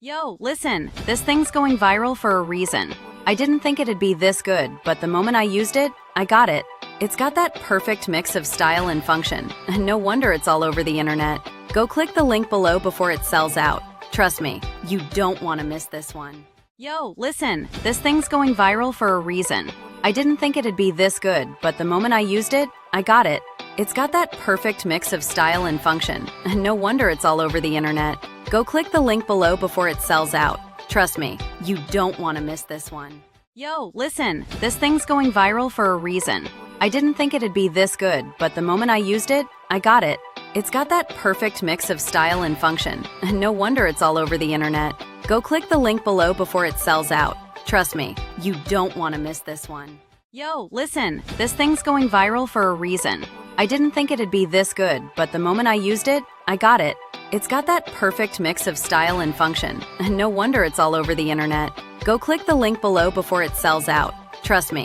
Yo, listen, this thing's going viral for a reason. I didn't think it'd be this good, but the moment I used it, I got it. It's got that perfect mix of style and function, and no wonder it's all over the internet. Go click the link below before it sells out. Trust me, you don't want to miss this one. Yo, listen, this thing's going viral for a reason. I didn't think it'd be this good, but the moment I used it, I got it. It's got that perfect mix of style and function, and no wonder it's all over the internet. Go click the link below before it sells out. Trust me, you don't want to miss this one. Yo, listen, this thing's going viral for a reason. I didn't think it'd be this good, but the moment I used it, I got it. It's got that perfect mix of style and function, and no wonder it's all over the internet. Go click the link below before it sells out. Trust me, you don't want to miss this one. Yo, listen, this thing's going viral for a reason. I didn't think it'd be this good, but the moment I used it, I got it. It's got that perfect mix of style and function, and no wonder it's all over the internet. Go click the link below before it sells out. Trust me,